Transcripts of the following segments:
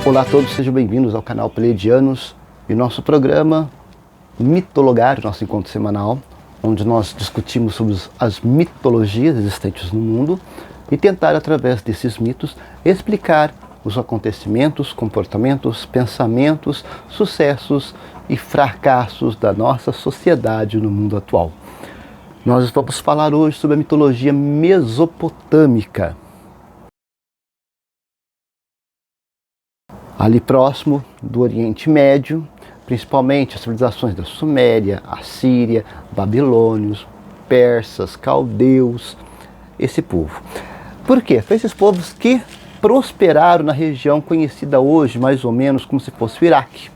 Olá a todos, sejam bem-vindos ao canal Pleiadianos e nosso programa Mitologar, nosso encontro semanal, onde nós discutimos sobre as mitologias existentes no mundo e tentar, através desses mitos, explicar os acontecimentos, comportamentos, pensamentos, sucessos e fracassos da nossa sociedade no mundo atual. Nós vamos falar hoje sobre a mitologia mesopotâmica. Ali próximo do Oriente Médio, principalmente as civilizações da Suméria, Assíria, babilônios, persas, caldeus, esse povo. Por quê? Foi esses povos que prosperaram na região conhecida hoje, mais ou menos como se fosse o Iraque.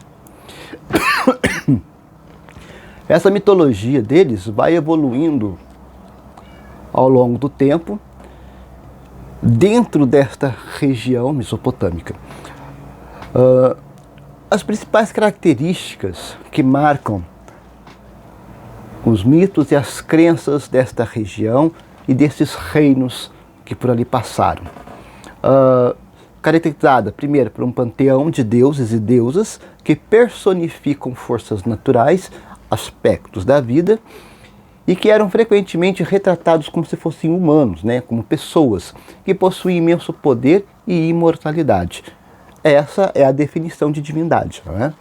Essa mitologia deles vai evoluindo ao longo do tempo dentro desta região mesopotâmica. As principais características que marcam os mitos e as crenças desta região e desses reinos que por ali passaram. Caracterizada primeiro por um panteão de deuses e deusas que personificam forças naturais, aspectos da vida, e que eram frequentemente retratados como se fossem humanos, né? Como pessoas que possuem imenso poder e imortalidade. Essa é a definição de divindade, não é?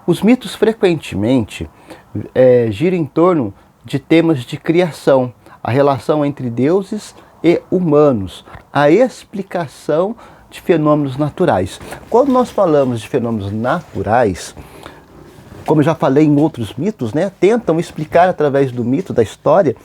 Os mitos frequentemente giram em torno de temas de criação, a relação entre deuses e humanos, a explicação de fenômenos naturais. Quando nós falamos de fenômenos naturais, como eu já falei em outros mitos, né, tentam explicar através do mito, da história,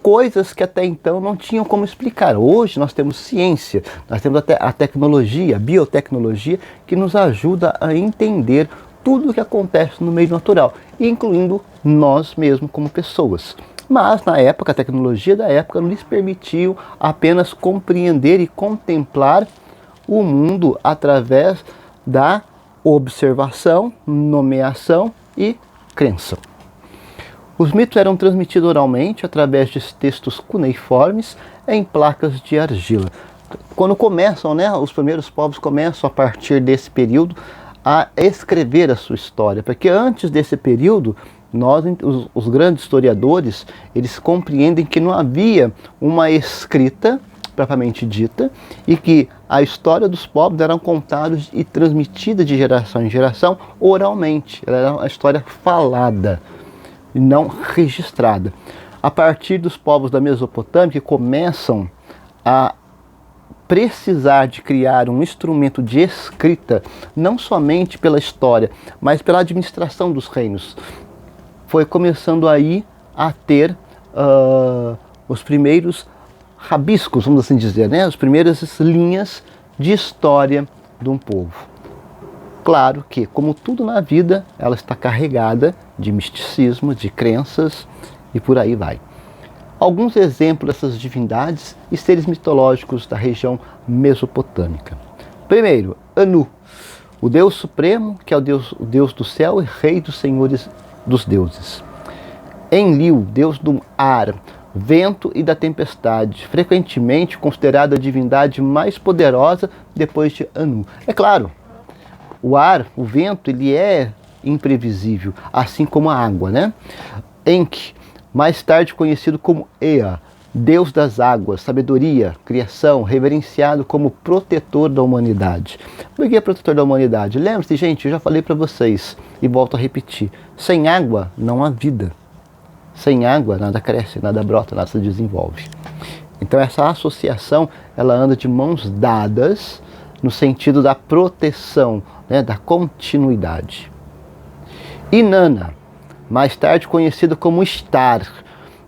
coisas que até então não tinham como explicar. Hoje nós temos ciência, nós temos até a tecnologia, a biotecnologia, que nos ajuda a entender tudo o que acontece no meio natural, incluindo nós mesmos como pessoas. Mas na época, a tecnologia da época não lhes permitiu apenas compreender e contemplar o mundo através da observação, nomeação e crença. Os mitos eram transmitidos oralmente através de textos cuneiformes em placas de argila. Quando começam, né, os primeiros povos começam a partir desse período a escrever a sua história, porque antes desse período, os grandes historiadores, eles compreendem que não havia uma escrita propriamente dita e que a história dos povos era contada e transmitida de geração em geração oralmente. Ela era uma história falada, não registrada. A partir dos povos da Mesopotâmia, que começam a precisar de criar um instrumento de escrita, não somente pela história, mas pela administração dos reinos, foi começando aí a ter os primeiros rabiscos, vamos assim dizer, né? As primeiras linhas de história de um povo. Claro que, como tudo na vida, ela está carregada de misticismo, de crenças e por aí vai. Alguns exemplos dessas divindades e seres mitológicos da região mesopotâmica. Primeiro, Anu, o Deus Supremo, que é o Deus do céu e Rei dos senhores dos deuses. Enlil, Deus do ar, vento e da tempestade, frequentemente considerada a divindade mais poderosa depois de Anu. É claro, o ar, o vento, ele é imprevisível, assim como a água, né? Enki, mais tarde conhecido como Ea, Deus das águas, sabedoria, criação, reverenciado como protetor da humanidade. Por que é protetor da humanidade? Lembre-se, gente, eu já falei para vocês e volto a repetir. Sem água não há vida. Sem água nada cresce, nada brota, nada se desenvolve. Então essa associação, ela anda de mãos dadas no sentido da proteção, né, da continuidade. Inanna, mais tarde conhecida como Star,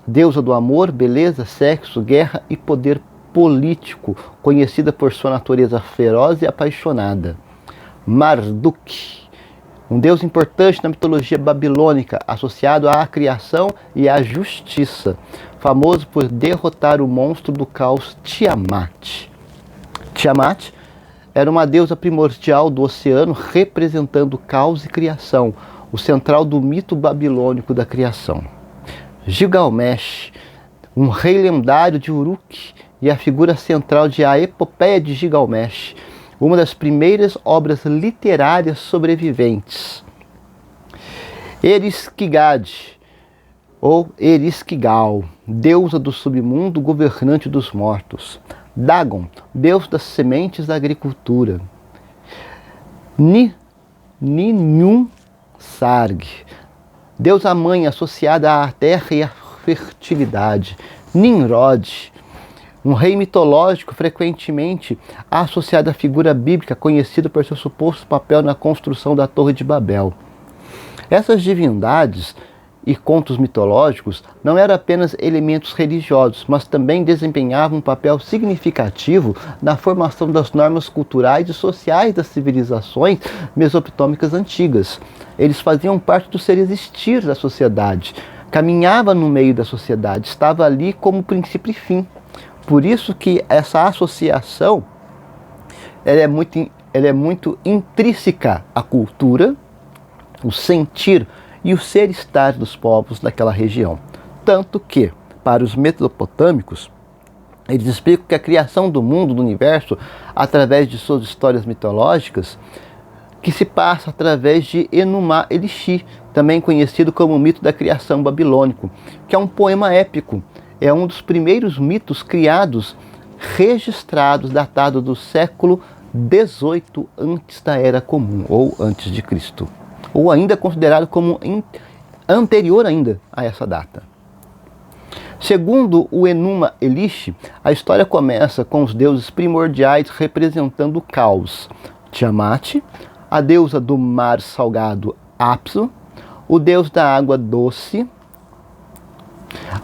deusa do amor, beleza, sexo, guerra e poder político, conhecida por sua natureza feroz e apaixonada. Marduk, um deus importante na mitologia babilônica, associado à criação e à justiça, famoso por derrotar o monstro do caos Tiamat. Tiamat era uma deusa primordial do oceano, representando o caos e criação, o central do mito babilônico da criação. Gilgamesh, um rei lendário de Uruk e a figura central de A Epopeia de Gilgamesh, uma das primeiras obras literárias sobreviventes. Ereskigad, ou Ereskkigal, deusa do submundo, governante dos mortos. Dagon, deus das sementes da agricultura. Ninhun Sarg, deusa mãe associada à terra e à fertilidade. Nimrod, um rei mitológico frequentemente associado à figura bíblica conhecida por seu suposto papel na construção da Torre de Babel. Essas divindades e contos mitológicos não eram apenas elementos religiosos, mas também desempenhavam um papel significativo na formação das normas culturais e sociais das civilizações mesopotâmicas antigas. Eles faziam parte do ser existir da sociedade, caminhava no meio da sociedade, estava ali como princípio e fim. Por isso que essa associação ela é muito intrínseca à cultura, o sentir e o ser estar dos povos daquela região. Tanto que, para os mesopotâmicos, eles explicam que a criação do mundo, do universo, através de suas histórias mitológicas, que se passa através de Enuma Elish, também conhecido como o mito da criação babilônico, que é um poema épico. É um dos primeiros mitos criados, registrados, datado do século XVIII antes da Era Comum, ou antes de Cristo, ou ainda considerado como anterior ainda a essa data. Segundo o Enuma Elish, a história começa com os deuses primordiais representando o caos. Tiamat, a deusa do mar salgado Apsu, o deus da água doce.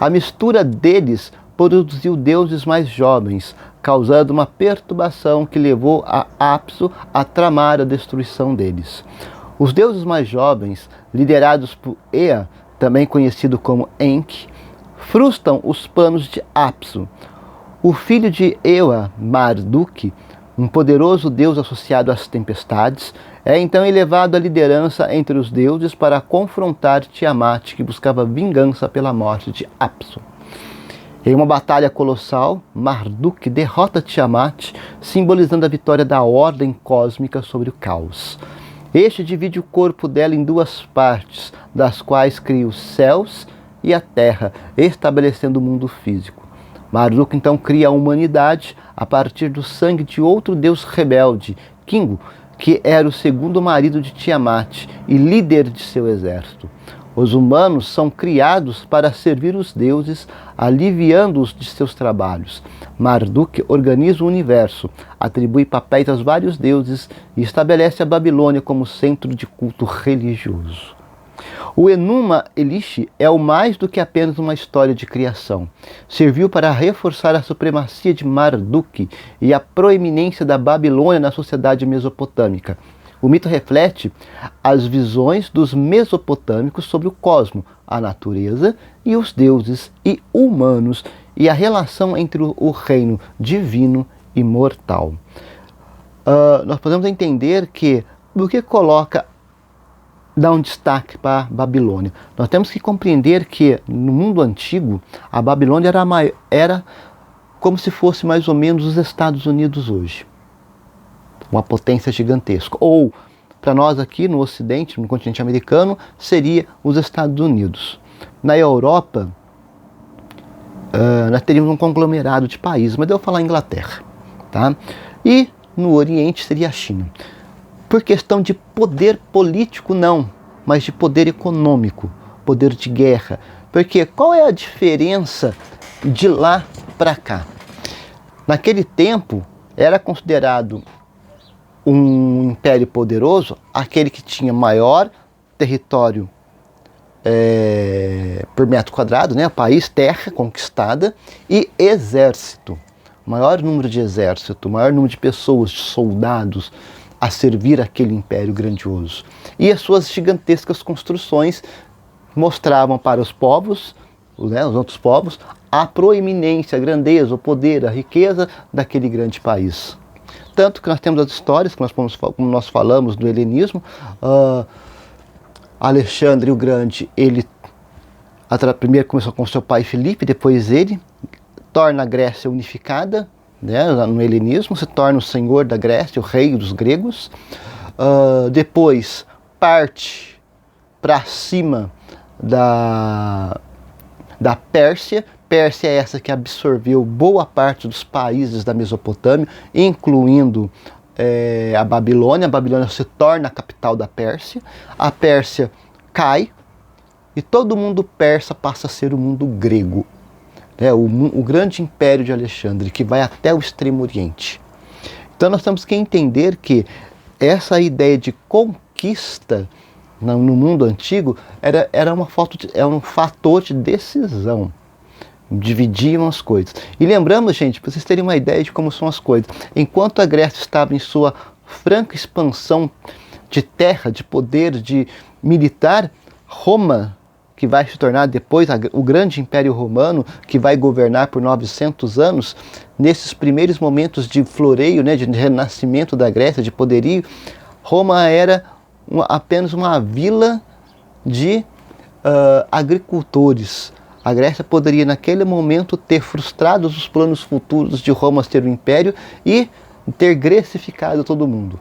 A mistura deles produziu deuses mais jovens, causando uma perturbação que levou a Apsu a tramar a destruição deles. Os deuses mais jovens, liderados por Ea, também conhecido como Enki, frustram os planos de Apsu. O filho de Ea, Marduk, um poderoso deus associado às tempestades, é então elevado à liderança entre os deuses para confrontar Tiamat, que buscava vingança pela morte de Apsu. Em uma batalha colossal, Marduk derrota Tiamat, simbolizando a vitória da ordem cósmica sobre o caos. Este divide o corpo dela em duas partes, das quais cria os céus e a terra, estabelecendo o mundo físico. Marduk então cria a humanidade a partir do sangue de outro deus rebelde, Kingu, que era o segundo marido de Tiamat e líder de seu exército. Os humanos são criados para servir os deuses, aliviando-os de seus trabalhos. Marduk organiza o universo, atribui papéis aos vários deuses e estabelece a Babilônia como centro de culto religioso. O Enuma Elish é o mais do que apenas uma história de criação. Serviu para reforçar a supremacia de Marduk e a proeminência da Babilônia na sociedade mesopotâmica. O mito reflete as visões dos mesopotâmicos sobre o cosmo, a natureza e os deuses e humanos e a relação entre o reino divino e mortal. Nós podemos entender que do que dá um destaque para a Babilônia. Nós temos que compreender que no mundo antigo a Babilônia era como se fosse mais ou menos os Estados Unidos hoje. Uma potência gigantesca. Ou, para nós aqui no Ocidente, no continente americano, seria os Estados Unidos. Na Europa, nós teríamos um conglomerado de países, mas eu vou falar Inglaterra. Tá? E no Oriente seria a China. Por questão de poder político, não, mas de poder econômico, poder de guerra. Porque qual é a diferença de lá para cá? Naquele tempo, era considerado um império poderoso aquele que tinha maior território por metro quadrado, né? País, terra conquistada e exército. Maior número de exército, maior número de pessoas, de soldados, a servir aquele império grandioso. E as suas gigantescas construções mostravam para os povos, né, os outros povos, a proeminência, a grandeza, o poder, a riqueza daquele grande país. Tanto que nós temos as histórias, como nós falamos do helenismo, Alexandre o Grande, ele primeiro começou com seu pai Filipe, depois ele torna a Grécia unificada, né, no helenismo, se torna o senhor da Grécia, o rei dos gregos. Depois parte para cima da Pérsia. Pérsia é essa que absorveu boa parte dos países da Mesopotâmia, incluindo a Babilônia. A Babilônia se torna a capital da Pérsia. A Pérsia cai e todo o mundo persa passa a ser o mundo grego. O grande império de Alexandre, que vai até o Extremo Oriente. Então nós temos que entender que essa ideia de conquista no mundo antigo era um fator de decisão. Dividiam as coisas. E lembramos, gente, para vocês terem uma ideia de como são as coisas, enquanto a Grécia estava em sua franca expansão de terra, de poder, de militar, Roma, que vai se tornar depois o grande Império Romano, que vai governar por 900 anos, nesses primeiros momentos de floreio, né, de renascimento da Grécia, de poderio, Roma era apenas uma vila de agricultores. A Grécia poderia, naquele momento, ter frustrado os planos futuros de Roma ter um império e ter grecificado todo mundo.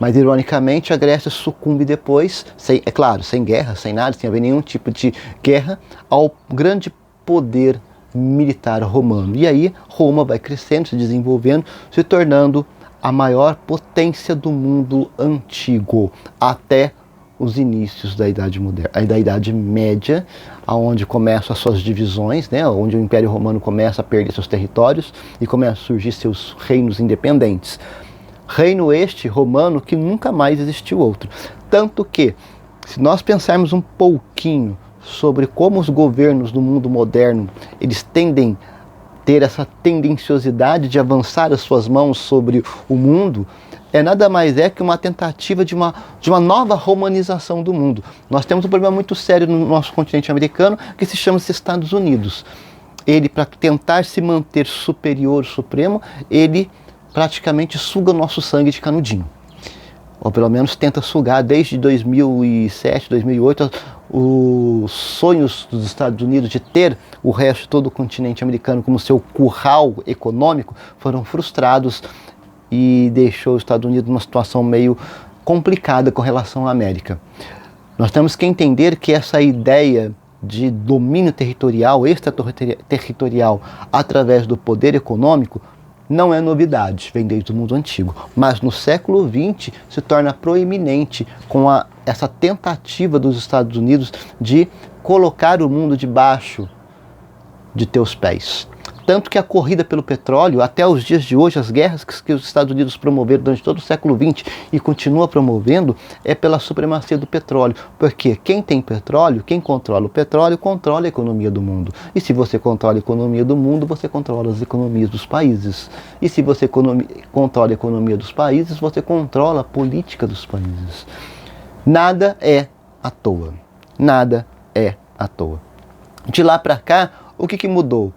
Mas, ironicamente, a Grécia sucumbe depois, sem guerra, sem nada, sem haver nenhum tipo de guerra, ao grande poder militar romano. E aí, Roma vai crescendo, se desenvolvendo, se tornando a maior potência do mundo antigo, até os inícios da Idade Moderna, da Idade Média, onde começam as suas divisões, né, onde o Império Romano começa a perder seus territórios e começam a surgir seus reinos independentes. Reino este romano que nunca mais existiu outro. Tanto que, se nós pensarmos um pouquinho sobre como os governos do mundo moderno, eles tendem a ter essa tendenciosidade de avançar as suas mãos sobre o mundo, nada mais que uma tentativa de uma nova romanização do mundo. Nós temos um problema muito sério no nosso continente americano, que se chama Estados Unidos. Ele, para tentar se manter superior, supremo, ele praticamente suga o nosso sangue de canudinho. Ou pelo menos tenta sugar desde 2007, 2008, os sonhos dos Estados Unidos de ter o resto de todo o continente americano como seu curral econômico foram frustrados e deixou os Estados Unidos numa situação meio complicada com relação à América. Nós temos que entender que essa ideia de domínio territorial, extraterritorial, através do poder econômico, não é novidade, vem desde o mundo antigo. Mas no século XX se torna proeminente com essa tentativa dos Estados Unidos de colocar o mundo debaixo de teus pés. Tanto que a corrida pelo petróleo, até os dias de hoje, as guerras que os Estados Unidos promoveram durante todo o século XX e continua promovendo, é pela supremacia do petróleo. Porque quem tem petróleo, quem controla o petróleo, controla a economia do mundo. E se você controla a economia do mundo, você controla as economias dos países. E se você controla a economia dos países, você controla a política dos países. Nada é à toa. Nada é à toa. De lá para cá, o que mudou?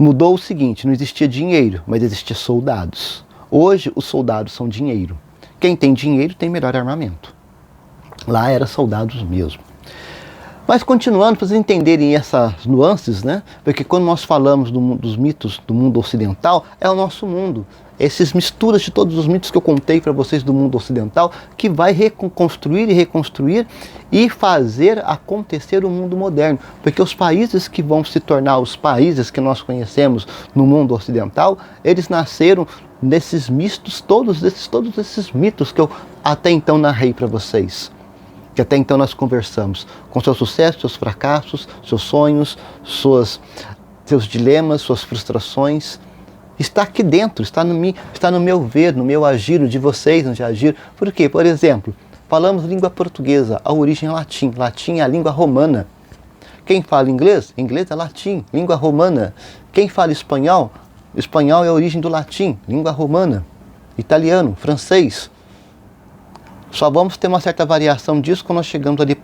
Mudou o seguinte, não existia dinheiro, mas existia soldados. Hoje, os soldados são dinheiro. Quem tem dinheiro tem melhor armamento. Lá era soldados mesmo. Mas continuando, para vocês entenderem essas nuances, né? Porque quando nós falamos dos mitos do mundo ocidental, é o nosso mundo. Essas misturas de todos os mitos que eu contei para vocês do mundo ocidental, que vai reconstruir e reconstruir e fazer acontecer o mundo moderno. Porque os países que vão se tornar os países que nós conhecemos no mundo ocidental, eles nasceram nesses mistos, todos esses mitos que eu até então narrei para vocês. Que até então nós conversamos, com seus sucessos, seus fracassos, seus sonhos, seus dilemas, suas frustrações. Está aqui dentro, está no meu ver, no meu agir, no de vocês, no de agir. Por quê? Por exemplo, falamos língua portuguesa, a origem é latim. Latim é a língua romana. Quem fala inglês? Inglês é latim, língua romana. Quem fala espanhol? Espanhol é a origem do latim, língua romana. Italiano, francês. Só vamos ter uma certa variação disso quando nós chegamos ali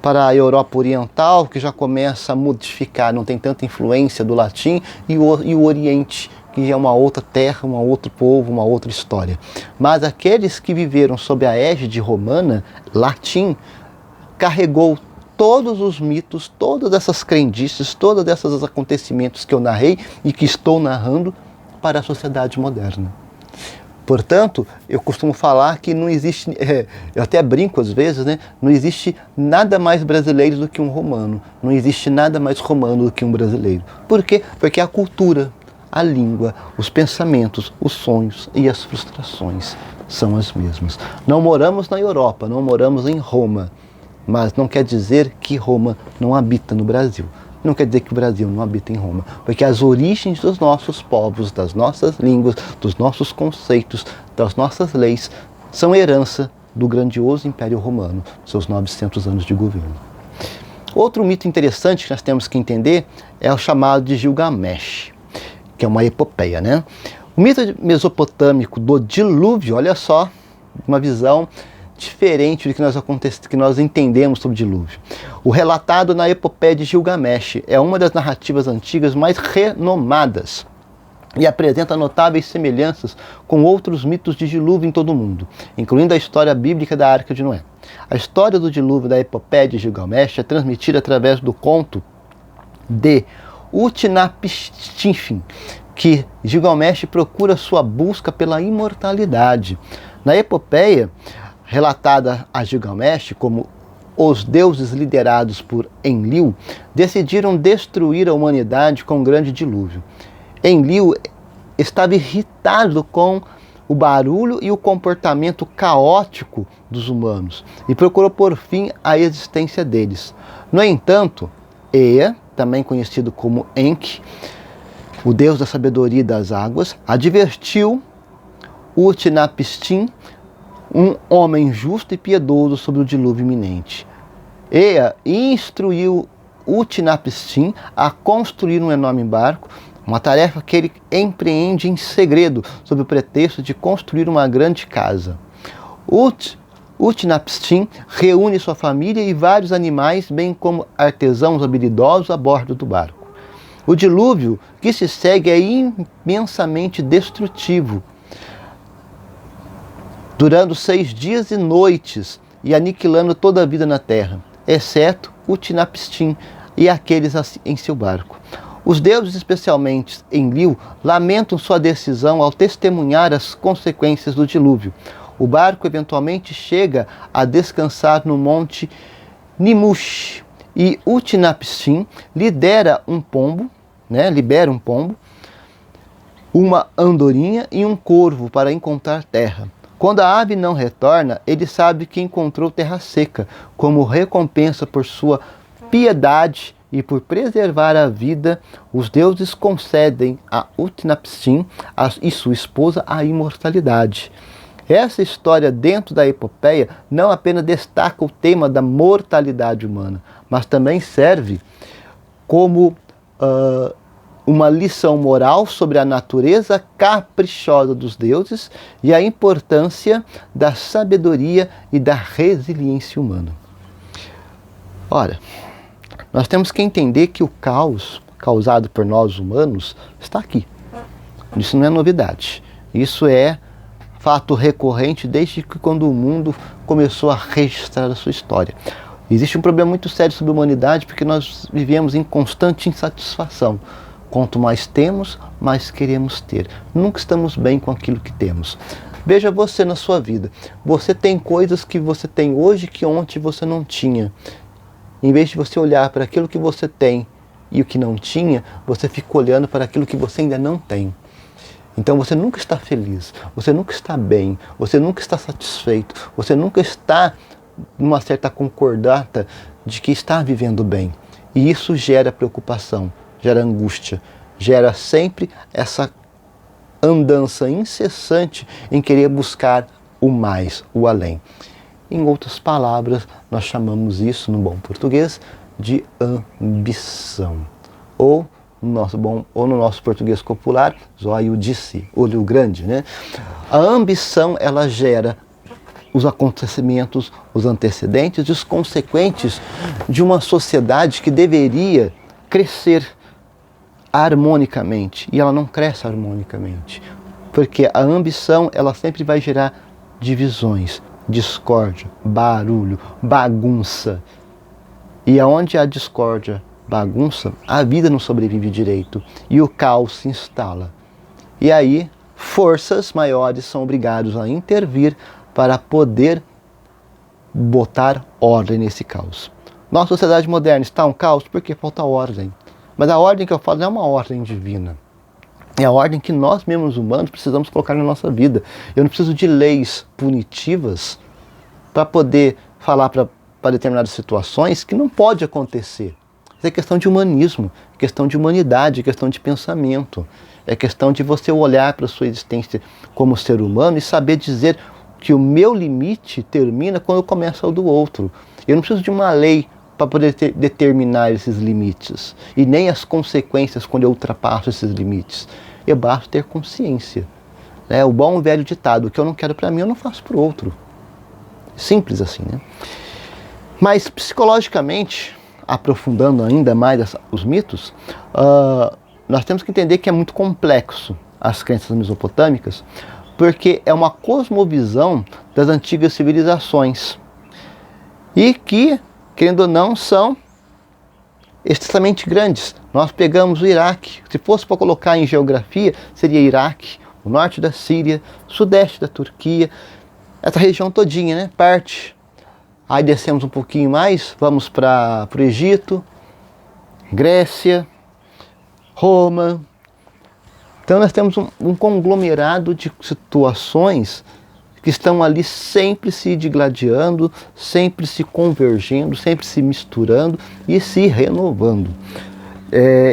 para a Europa Oriental, que já começa a modificar, não tem tanta influência do latim, e o Oriente, que é uma outra terra, um outro povo, uma outra história. Mas aqueles que viveram sob a égide romana, latim, carregou todos os mitos, todas essas crendices, todos esses acontecimentos que eu narrei e que estou narrando, para a sociedade moderna. Portanto, eu costumo falar que não existe, eu até brinco às vezes, né? Não existe nada mais brasileiro do que um romano. Não existe nada mais romano do que um brasileiro. Por quê? Porque a cultura, a língua, os pensamentos, os sonhos e as frustrações são as mesmas. Não moramos na Europa, não moramos em Roma, mas não quer dizer que Roma não habita no Brasil. Não quer dizer que o Brasil não habita em Roma, porque as origens dos nossos povos, das nossas línguas, dos nossos conceitos, das nossas leis, são herança do grandioso Império Romano, seus 900 anos de governo. Outro mito interessante que nós temos que entender é o chamado de Gilgamesh, que é uma epopeia, né? O mito mesopotâmico do dilúvio, olha só, uma visão diferente do que nós entendemos sobre o dilúvio. O relatado na epopeia de Gilgamesh é uma das narrativas antigas mais renomadas e apresenta notáveis semelhanças com outros mitos de dilúvio em todo o mundo, incluindo a história bíblica da Arca de Noé. A história do dilúvio da epopeia de Gilgamesh é transmitida através do conto de Utnapishtim, que Gilgamesh procura sua busca pela imortalidade. Na epopeia, relatada a Gilgamesh como os deuses liderados por Enlil, decidiram destruir a humanidade com um grande dilúvio. Enlil estava irritado com o barulho e o comportamento caótico dos humanos e procurou pôr fim à existência deles. No entanto, Ea, também conhecido como Enki, o deus da sabedoria e das águas, advertiu Utnapishtim, um homem justo e piedoso, sobre o dilúvio iminente. Ea instruiu Utnapishtim a construir um enorme barco, uma tarefa que ele empreende em segredo, sob o pretexto de construir uma grande casa. Utnapishtim reúne sua família e vários animais, bem como artesãos habilidosos a bordo do barco. O dilúvio que se segue é imensamente destrutivo, durando 6 dias e noites e aniquilando toda a vida na terra, exceto Utnapishtim e aqueles em seu barco. Os deuses, especialmente Enlil, lamentam sua decisão ao testemunhar as consequências do dilúvio. O barco eventualmente chega a descansar no monte Nimush e Utnapishtim libera um pombo, uma andorinha e um corvo para encontrar terra. Quando a ave não retorna, ele sabe que encontrou terra seca, como recompensa por sua piedade e por preservar a vida. Os deuses concedem a Utnapishtim e sua esposa a imortalidade. Essa história dentro da epopeia não apenas destaca o tema da mortalidade humana, mas também serve como uma lição moral sobre a natureza caprichosa dos deuses e a importância da sabedoria e da resiliência humana. Ora, nós temos que entender que o caos causado por nós humanos está aqui. Isso não é novidade. Isso é fato recorrente desde que quando o mundo começou a registrar a sua história. Existe um problema muito sério sobre a humanidade porque nós vivemos em constante insatisfação. Quanto mais temos, mais queremos ter. Nunca estamos bem com aquilo que temos. Veja você na sua vida. Você tem coisas que você tem hoje que ontem você não tinha. Em vez de você olhar para aquilo que você tem e o que não tinha, você fica olhando para aquilo que você ainda não tem. Então você nunca está feliz, você nunca está bem, você nunca está satisfeito, você nunca está numa certa concordata de que está vivendo bem. E isso gera preocupação, gera angústia, gera sempre essa andança incessante em querer buscar o mais, o além. Em outras palavras, nós chamamos isso, no bom português, de ambição. Ou no nosso português popular, zóio de si, olho grande, né? A ambição, ela gera os acontecimentos, os antecedentes e os consequentes de uma sociedade que deveria crescer harmonicamente, e ela não cresce harmonicamente, porque a ambição, ela sempre vai gerar divisões, discórdia, barulho, bagunça. E aonde há discórdia, bagunça, a vida não sobrevive direito e o caos se instala. E aí, forças maiores são obrigadas a intervir para poder botar ordem nesse caos. Nossa sociedade moderna está um caos porque falta ordem. Mas a ordem que eu falo não é uma ordem divina. É a ordem que nós mesmos humanos precisamos colocar na nossa vida. Eu não preciso de leis punitivas para poder falar para determinadas situações que não pode acontecer. Isso é questão de humanismo, questão de humanidade, questão de pensamento. É questão de você olhar para a sua existência como ser humano e saber dizer que o meu limite termina quando começa o do outro. Eu não preciso de uma lei para poder determinar esses limites e nem as consequências quando eu ultrapasso esses limites. Eu basta ter consciência. O bom e velho ditado: o que eu não quero para mim, eu não faço para o outro. Simples assim, né? Mas psicologicamente, aprofundando ainda mais os mitos, nós temos que entender que é muito complexo as crenças mesopotâmicas, porque é uma cosmovisão das antigas civilizações e que, querendo ou não, são extremamente grandes. Nós pegamos o Iraque, se fosse para colocar em geografia, seria Iraque, o norte da Síria, sudeste da Turquia, essa região todinha, né? Parte. Aí descemos um pouquinho mais, vamos para o Egito, Grécia, Roma. Então nós temos um conglomerado de situações que estão ali sempre se digladiando, sempre se convergindo, sempre se misturando e se renovando.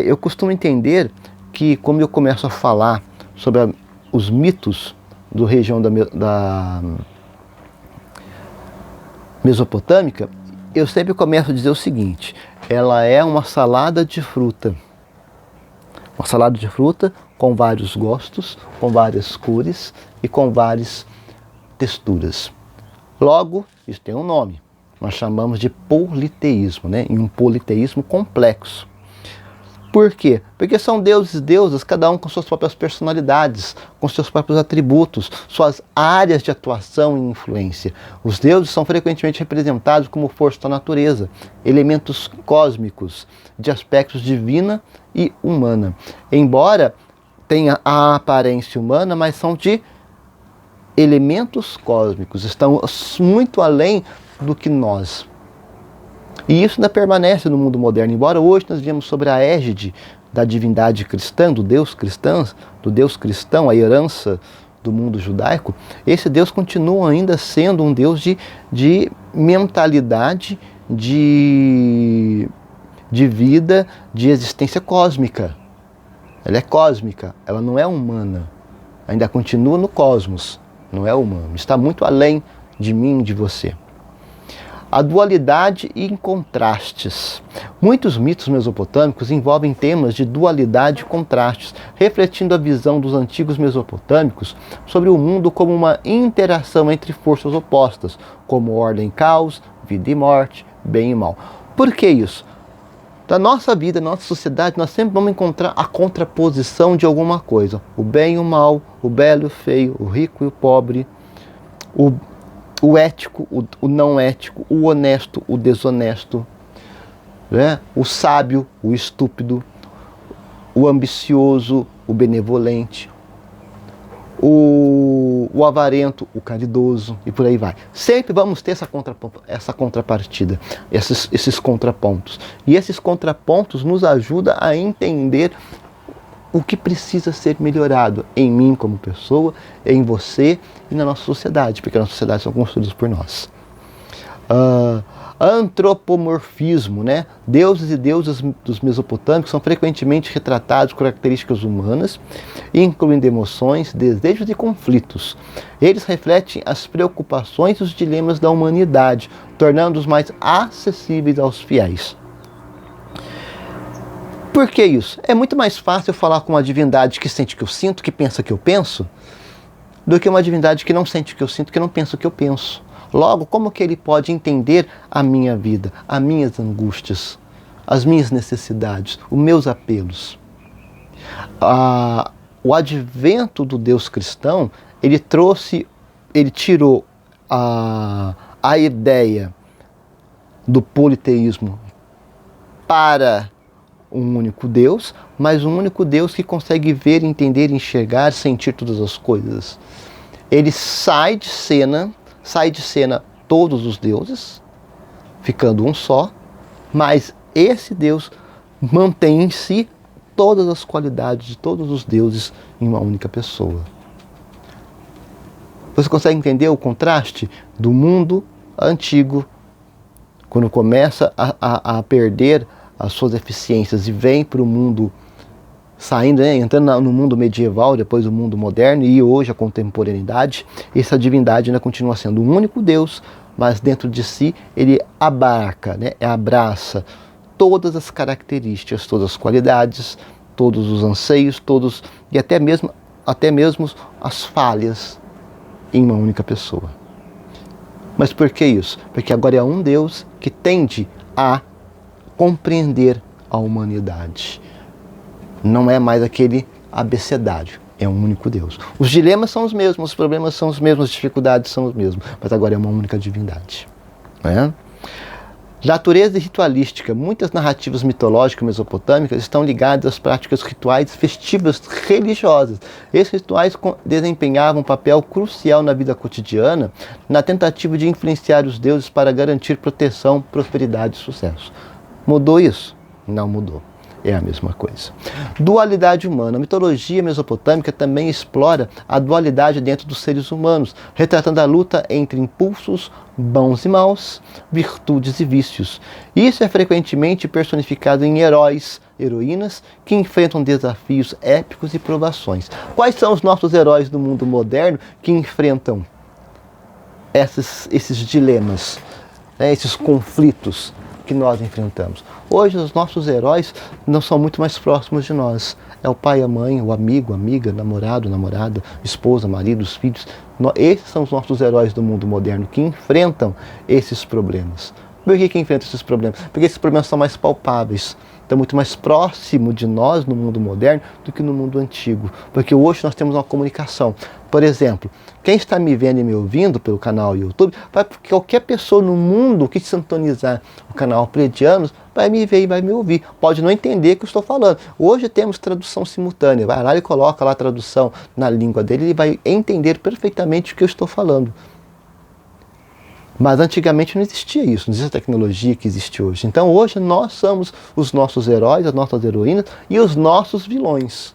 Eu costumo entender que, como eu começo a falar sobre os mitos da região da Mesopotâmica, eu sempre começo a dizer o seguinte: ela é uma salada de fruta. Uma salada de fruta com vários gostos, com várias cores e com várias texturas. Logo, isso tem um nome. Nós chamamos de politeísmo, né? E um politeísmo complexo. Por quê? Porque são deuses e deusas, cada um com suas próprias personalidades, com seus próprios atributos, suas áreas de atuação e influência. Os deuses são frequentemente representados como força da natureza, elementos cósmicos, de aspectos divina e humana. Embora tenha a aparência humana, mas são de elementos cósmicos, estão muito além do que nós. E isso ainda permanece no mundo moderno, embora hoje nós vemos sobre a égide da divindade cristã, do Deus cristão, a herança do mundo judaico. Esse Deus continua ainda sendo um Deus de mentalidade, de vida, de existência cósmica. Ela é cósmica, ela não é humana. Ainda continua no cosmos, não é humano. Está muito além de mim e de você. A dualidade em contrastes. Muitos mitos mesopotâmicos envolvem temas de dualidade e contrastes, refletindo a visão dos antigos mesopotâmicos sobre o mundo como uma interação entre forças opostas, como ordem e caos, vida e morte, bem e mal. Por que isso? Na nossa vida, na nossa sociedade, nós sempre vamos encontrar a contraposição de alguma coisa. O bem e o mal, o belo e o feio, o rico e o pobre, o ético, o não ético, o honesto, o desonesto, né? O sábio, o estúpido, o ambicioso, o benevolente, o avarento, o caridoso e por aí vai. Sempre vamos ter essa contrapartida, esses contrapontos. E esses contrapontos nos ajudam a entender o que precisa ser melhorado em mim como pessoa, em você e na nossa sociedade, porque a nossa sociedade são construídas por nós. Antropomorfismo, né? Deuses e deusas dos mesopotâmicos são frequentemente retratados com características humanas, incluindo emoções, desejos e conflitos. Eles refletem as preocupações e os dilemas da humanidade, tornando-os mais acessíveis aos fiéis. Por que isso? É muito mais fácil falar com uma divindade que sente o que eu sinto, que pensa o que eu penso, do que uma divindade que não sente o que eu sinto, que não pensa o que eu penso. Logo, como que ele pode entender a minha vida, as minhas angústias, as minhas necessidades, os meus apelos? O advento do Deus cristão, ele tirou a ideia do politeísmo para um único Deus, mas um único Deus que consegue ver, entender, enxergar, sentir todas as coisas. Ele sai de cena todos os deuses, ficando um só, mas esse Deus mantém em si todas as qualidades de todos os deuses em uma única pessoa. Você consegue entender o contraste do mundo antigo, quando começa a perder as suas eficiências e vem para o mundo, saindo, entrando no mundo medieval, depois o mundo moderno e hoje a contemporaneidade, essa divindade ainda continua sendo um único Deus, mas dentro de si ele abarca, abraça todas as características, todas as qualidades, todos os anseios, e até mesmo as falhas em uma única pessoa. Mas por que isso? Porque agora é um Deus que tende a compreender a humanidade. Não é mais aquele abecedário, é um único Deus. Os dilemas são os mesmos, os problemas são os mesmos, as dificuldades são os mesmos, mas agora é uma única divindade. Natureza ritualística. Muitas narrativas mitológicas mesopotâmicas estão ligadas às práticas rituais festivas religiosas. Esses rituais desempenhavam um papel crucial na vida cotidiana, na tentativa de influenciar os deuses para garantir proteção, prosperidade e sucesso. Mudou isso? Não mudou. É a mesma coisa. Dualidade humana. A mitologia mesopotâmica também explora a dualidade dentro dos seres humanos, retratando a luta entre impulsos bons e maus, virtudes e vícios. Isso é frequentemente personificado em heróis, heroínas, que enfrentam desafios épicos e provações. Quais são os nossos heróis do mundo moderno que enfrentam esses dilemas, esses conflitos que nós enfrentamos? Hoje os nossos heróis não são muito mais próximos de nós. É o pai, a mãe, o amigo, amiga, namorado, namorada, esposa, marido, os filhos. Esses são os nossos heróis do mundo moderno que enfrentam esses problemas. Por que enfrentam esses problemas? Porque esses problemas são mais palpáveis. Estão muito mais próximo de nós no mundo moderno do que no mundo antigo. Porque hoje nós temos uma comunicação. Por exemplo, quem está me vendo e me ouvindo pelo canal YouTube, qualquer pessoa no mundo que sintonizar o canal Pleiadianos vai me ver e vai me ouvir. Pode não entender o que eu estou falando. Hoje temos tradução simultânea. Vai lá e coloca lá a tradução na língua dele e vai entender perfeitamente o que eu estou falando. Mas antigamente não existia isso, não existia a tecnologia que existe hoje. Então hoje nós somos os nossos heróis, as nossas heroínas e os nossos vilões.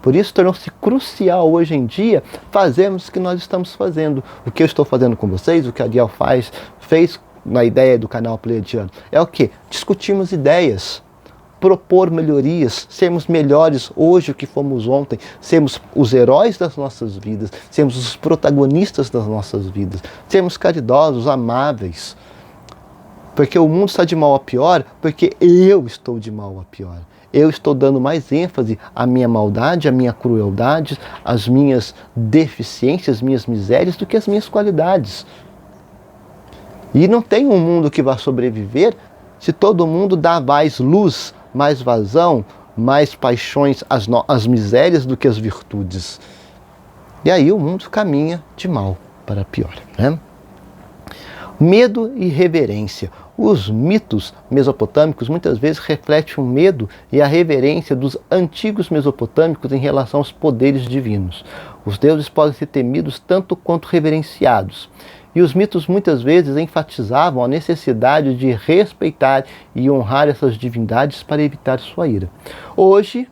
Por isso tornou-se crucial hoje em dia fazermos o que nós estamos fazendo. O que eu estou fazendo com vocês, o que a Ariel fez na ideia do canal Pleiadiano. É o quê? Discutirmos ideias, propor melhorias, sermos melhores hoje do que fomos ontem, sermos os heróis das nossas vidas, sermos os protagonistas das nossas vidas, sermos caridosos, amáveis. Porque o mundo está de mal a pior, porque eu estou de mal a pior. Eu estou dando mais ênfase à minha maldade, à minha crueldade, às minhas deficiências, às minhas misérias, do que às minhas qualidades. E não tem um mundo que vá sobreviver se todo mundo dá mais luz, mais vazão, mais paixões às misérias do que às virtudes. E aí o mundo caminha de mal para pior. Medo e reverência. Os mitos mesopotâmicos muitas vezes refletem o medo e a reverência dos antigos mesopotâmicos em relação aos poderes divinos. Os deuses podem ser temidos tanto quanto reverenciados. E os mitos muitas vezes enfatizavam a necessidade de respeitar e honrar essas divindades para evitar sua ira. Hoje,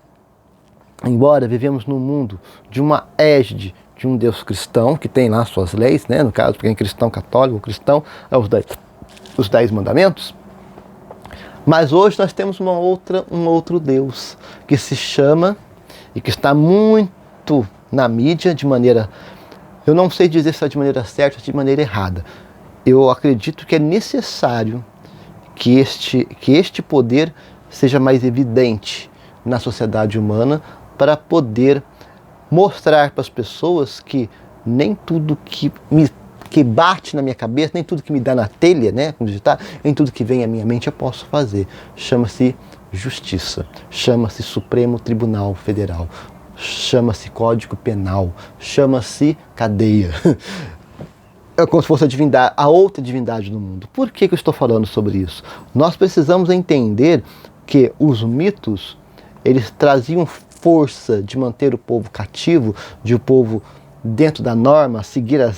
embora vivemos num mundo de uma égide de um Deus cristão, que tem lá suas leis, no caso, quem é cristão católico, cristão, é os 10 mandamentos, mas hoje nós temos um outro Deus que se chama e que está muito na mídia de maneira... Eu não sei dizer se é de maneira certa ou de maneira errada. Eu acredito que é necessário que este poder seja mais evidente na sociedade humana para poder mostrar para as pessoas que nem tudo que bate na minha cabeça, nem tudo que me dá na telha, como digitar, nem tudo que vem à minha mente eu posso fazer. Chama-se justiça, chama-se Supremo Tribunal Federal. Chama-se Código Penal, chama-se cadeia. é como se fosse a divindade, a outra divindade do mundo. Por que eu estou falando sobre isso? Nós precisamos entender que os mitos, eles traziam força de manter o povo cativo, de o povo dentro da norma, seguir a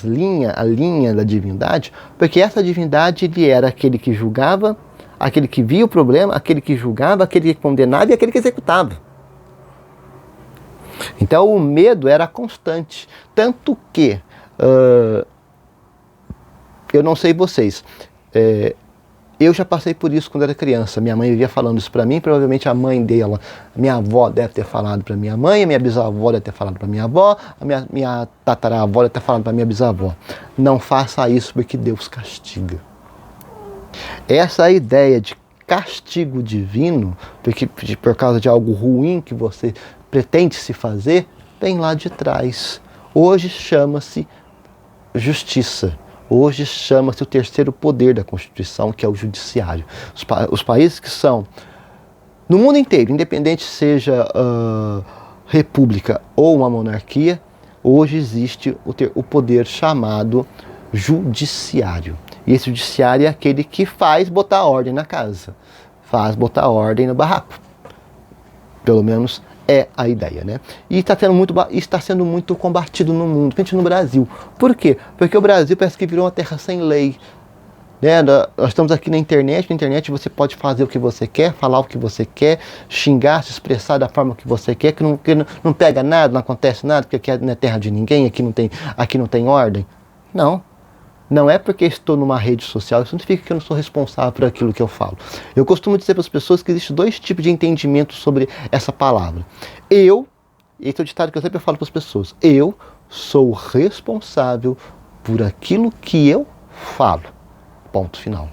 linha da divindade, porque essa divindade ele era aquele que julgava, aquele que via o problema, aquele que julgava, aquele que condenava e aquele que executava. Então o medo era constante, tanto que eu não sei vocês, eu já passei por isso quando era criança. Minha mãe vivia falando isso para mim, provavelmente a mãe dela, minha avó deve ter falado para minha mãe, a minha bisavó deve ter falado para minha avó, a minha tataravó deve ter falado para minha bisavó. Não faça isso porque Deus castiga. Essa ideia de castigo divino, porque por causa de algo ruim que você pretende se fazer, vem lá de trás. Hoje chama-se justiça. Hoje chama-se o terceiro poder da Constituição, que é o judiciário. Os países que são, no mundo inteiro, independente seja república ou uma monarquia, hoje existe o poder chamado judiciário. E esse judiciário é aquele que faz botar ordem na casa, faz botar ordem no barraco. Pelo menos é a ideia, né? E está sendo muito combatido no mundo, principalmente no Brasil. Por quê? Porque o Brasil parece que virou uma terra sem lei. Né? Nós estamos aqui na internet você pode fazer o que você quer, falar o que você quer, xingar, se expressar da forma que você quer, que não pega nada, não acontece nada, porque aqui não é terra de ninguém, aqui não tem ordem. Não. Não é porque estou numa rede social, isso não significa que eu não sou responsável por aquilo que eu falo. Eu costumo dizer para as pessoas que existem dois tipos de entendimento sobre essa palavra. Esse é o ditado que eu sempre falo para as pessoas, eu sou responsável por aquilo que eu falo. Ponto final.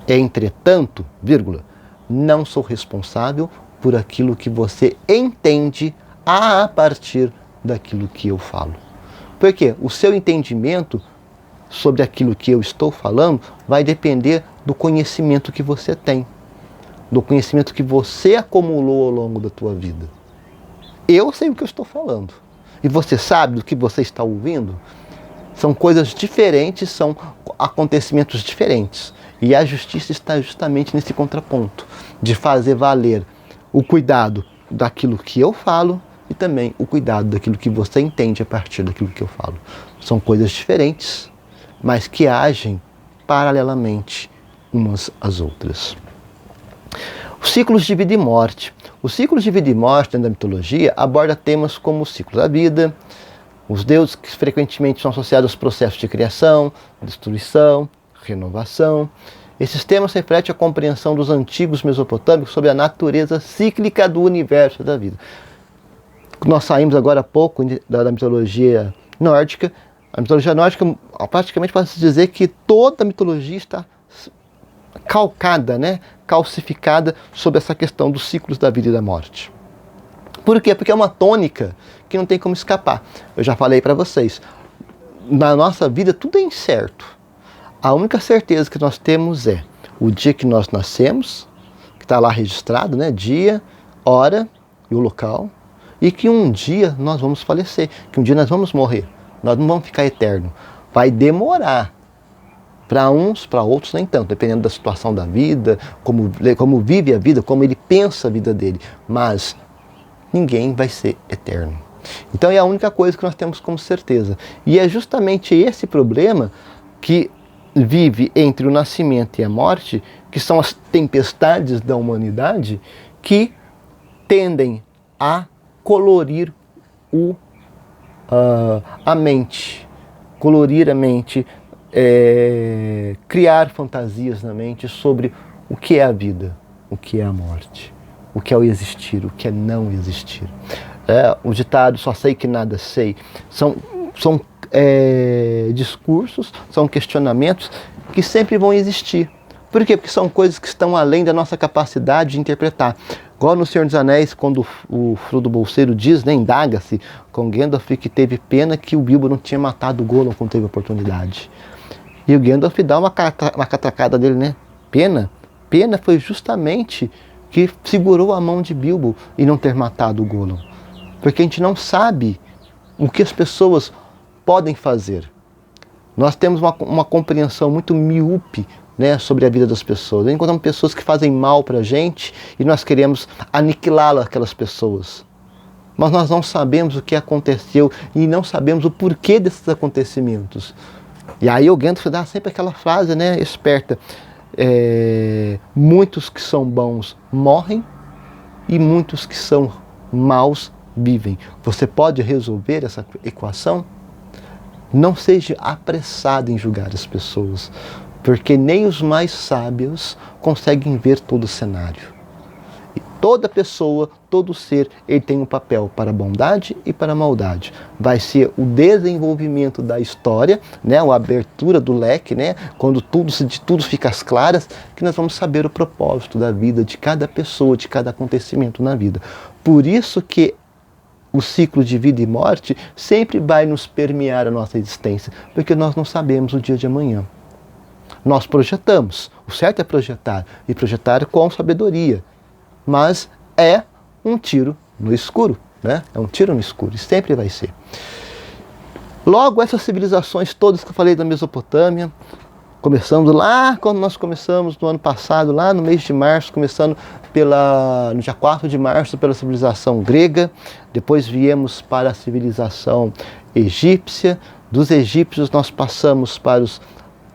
Entretanto, não sou responsável por aquilo que você entende a partir daquilo que eu falo. Por quê? O seu entendimento sobre aquilo que eu estou falando vai depender do conhecimento que você tem, do conhecimento que você acumulou ao longo da tua vida. Eu sei o que eu estou falando. E você sabe do que você está ouvindo? São coisas diferentes, são acontecimentos diferentes. E a justiça está justamente nesse contraponto, de fazer valer o cuidado daquilo que eu falo e também o cuidado daquilo que você entende a partir daquilo que eu falo. São coisas diferentes, mas que agem paralelamente umas às outras. Os ciclos de vida e morte. Os ciclos de vida e morte dentro da mitologia aborda temas como o ciclo da vida, os deuses que frequentemente são associados aos processos de criação, destruição, renovação. Esses temas refletem a compreensão dos antigos mesopotâmicos sobre a natureza cíclica do universo da vida. Nós saímos agora há pouco da mitologia nórdica. A mitologia nórdica, praticamente pode-se dizer que toda a mitologia está calcada, calcificada sobre essa questão dos ciclos da vida e da morte. Por quê? Porque é uma tônica que não tem como escapar. Eu já falei para vocês, na nossa vida tudo é incerto. A única certeza que nós temos é o dia que nós nascemos, que está lá registrado, dia, hora e o local, e que um dia nós vamos falecer, que um dia nós vamos morrer. Nós não vamos ficar eterno. Vai demorar. Para uns, para outros nem tanto, dependendo da situação da vida, como vive a vida, como ele pensa a vida dele. Mas ninguém vai ser eterno. Então é a única coisa que nós temos como certeza. E é justamente esse problema que vive entre o nascimento e a morte, que são as tempestades da humanidade, que tendem a colorir a mente, criar fantasias na mente sobre o que é a vida, o que é a morte, o que é o existir, o que é não existir. O ditado "só sei que nada sei" são discursos, são questionamentos que sempre vão existir. Por quê? Porque são coisas que estão além da nossa capacidade de interpretar. Igual no Senhor dos Anéis, quando o Frodo Bolseiro diz, indaga-se com Gandalf que teve pena que o Bilbo não tinha matado o Gollum quando teve a oportunidade. E o Gandalf dá uma catracada dele, Pena foi justamente que segurou a mão de Bilbo e não ter matado o Gollum. Porque a gente não sabe o que as pessoas podem fazer. Nós temos uma compreensão muito míope, né, sobre a vida das pessoas. Nós encontramos pessoas que fazem mal para a gente e nós queremos aniquilá-las, aquelas pessoas. Mas nós não sabemos o que aconteceu e não sabemos o porquê desses acontecimentos. E aí o Gandalf dá sempre aquela frase, né, esperta. Muitos que são bons morrem e muitos que são maus vivem. Você pode resolver essa equação? Não seja apressado em julgar as pessoas, porque nem os mais sábios conseguem ver todo o cenário. E toda pessoa, todo ser, ele tem um papel para a bondade e para a maldade. Vai ser o desenvolvimento da história, né, a abertura do leque, né, quando tudo fica às claras, que nós vamos saber o propósito da vida de cada pessoa, de cada acontecimento na vida. Por isso que o ciclo de vida e morte sempre vai nos permear a nossa existência, porque nós não sabemos o dia de amanhã. Nós projetamos, o certo é projetar, e projetar com sabedoria, mas é um tiro no escuro, né? É um tiro no escuro, e sempre vai ser. Logo, essas civilizações todas que eu falei da Mesopotâmia, começando lá, quando nós começamos no ano passado, lá no mês de março, começando no dia 4 de março pela civilização grega, depois viemos para a civilização egípcia, dos egípcios nós passamos para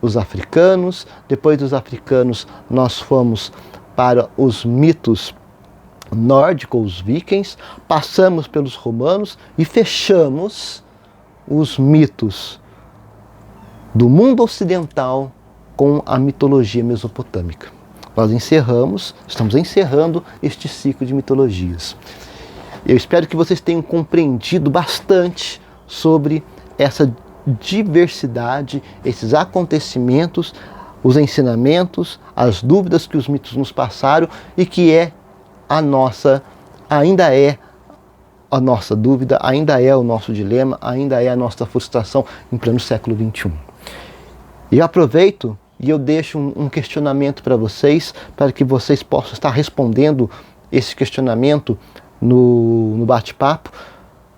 os africanos, depois dos africanos nós fomos para os mitos nórdicos, os vikings, passamos pelos romanos e fechamos os mitos do mundo ocidental com a mitologia mesopotâmica. Nós estamos encerrando este ciclo de mitologias. Eu espero que vocês tenham compreendido bastante sobre essa diversidade, esses acontecimentos, os ensinamentos, as dúvidas que os mitos nos passaram e que ainda é a nossa dúvida, ainda é o nosso dilema, ainda é a nossa frustração em pleno século XXI. E eu aproveito e eu deixo um questionamento para vocês, para que vocês possam estar respondendo esse questionamento no bate-papo.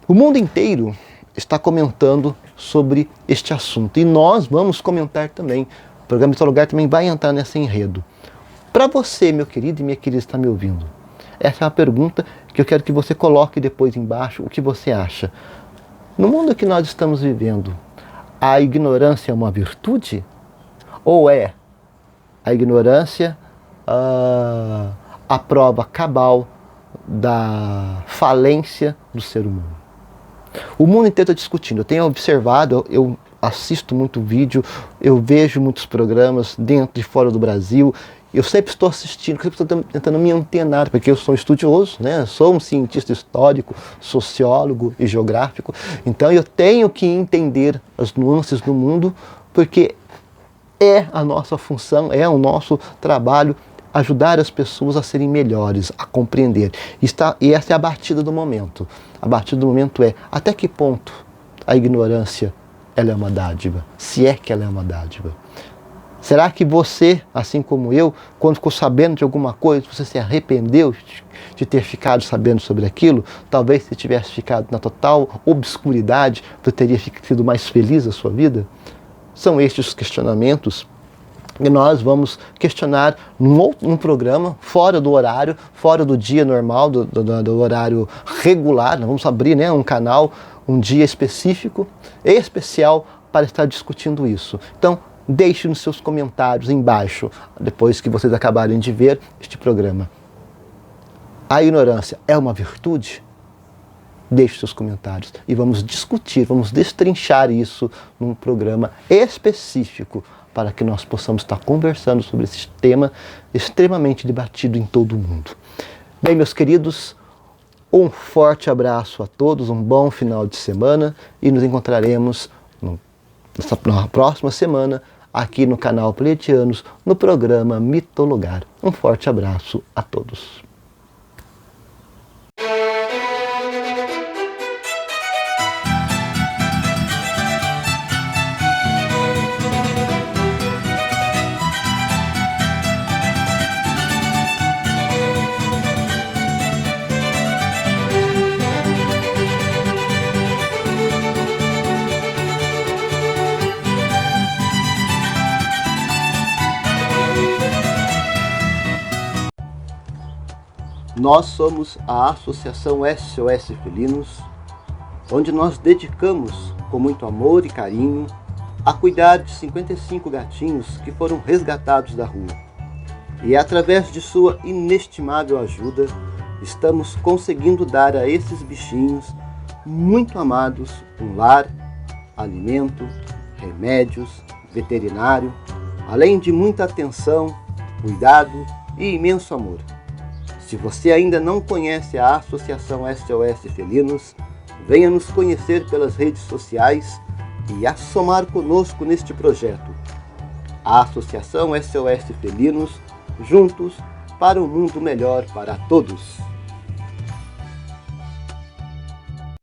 O mundo inteiro está comentando sobre este assunto e nós vamos comentar também. O programa Mito Lugar também vai entrar nesse enredo. Para você, meu querido e minha querida, está me ouvindo? Essa é uma pergunta que eu quero que você coloque depois embaixo o que você acha. No mundo que nós estamos vivendo, a ignorância é uma virtude? Ou é a ignorância a prova cabal da falência do ser humano? O mundo inteiro está discutindo. Eu tenho observado, eu assisto muito vídeo, eu vejo muitos programas dentro e fora do Brasil. Eu sempre estou assistindo, sempre estou tentando me antenar, porque eu sou um estudioso, né? Sou um cientista histórico, sociólogo e geográfico. Então eu tenho que entender as nuances do mundo, porque é a nossa função, é o nosso trabalho ajudar as pessoas a serem melhores, a compreender. E essa é a batida do momento. A batida do momento é até que ponto a ignorância ela é uma dádiva, se é que ela é uma dádiva. Será que você, assim como eu, quando ficou sabendo de alguma coisa, você se arrependeu de ter ficado sabendo sobre aquilo? Talvez se tivesse ficado na total obscuridade, você teria sido mais feliz na sua vida? São estes os questionamentos que nós vamos questionar num programa fora do horário, fora do dia normal, do horário regular. Nós vamos abrir, né, um canal, um dia específico, especial, para estar discutindo isso. Então, deixe nos seus comentários embaixo, depois que vocês acabarem de ver este programa. A ignorância é uma virtude? Deixe seus comentários e vamos discutir, vamos destrinchar isso num programa específico para que nós possamos estar conversando sobre esse tema extremamente debatido em todo o mundo. Bem, meus queridos, um forte abraço a todos, um bom final de semana e nos encontraremos na próxima semana aqui no canal Pleiadianos, no programa Mitologar. Um forte abraço a todos. Nós somos a Associação SOS Felinos, onde nós dedicamos com muito amor e carinho a cuidar de 55 gatinhos que foram resgatados da rua. E através de sua inestimável ajuda, estamos conseguindo dar a esses bichinhos muito amados um lar, alimento, remédios, veterinário, além de muita atenção, cuidado e imenso amor. Se você ainda não conhece a Associação SOS Felinos, venha nos conhecer pelas redes sociais e assomar conosco neste projeto. A Associação SOS Felinos, juntos para um mundo melhor para todos.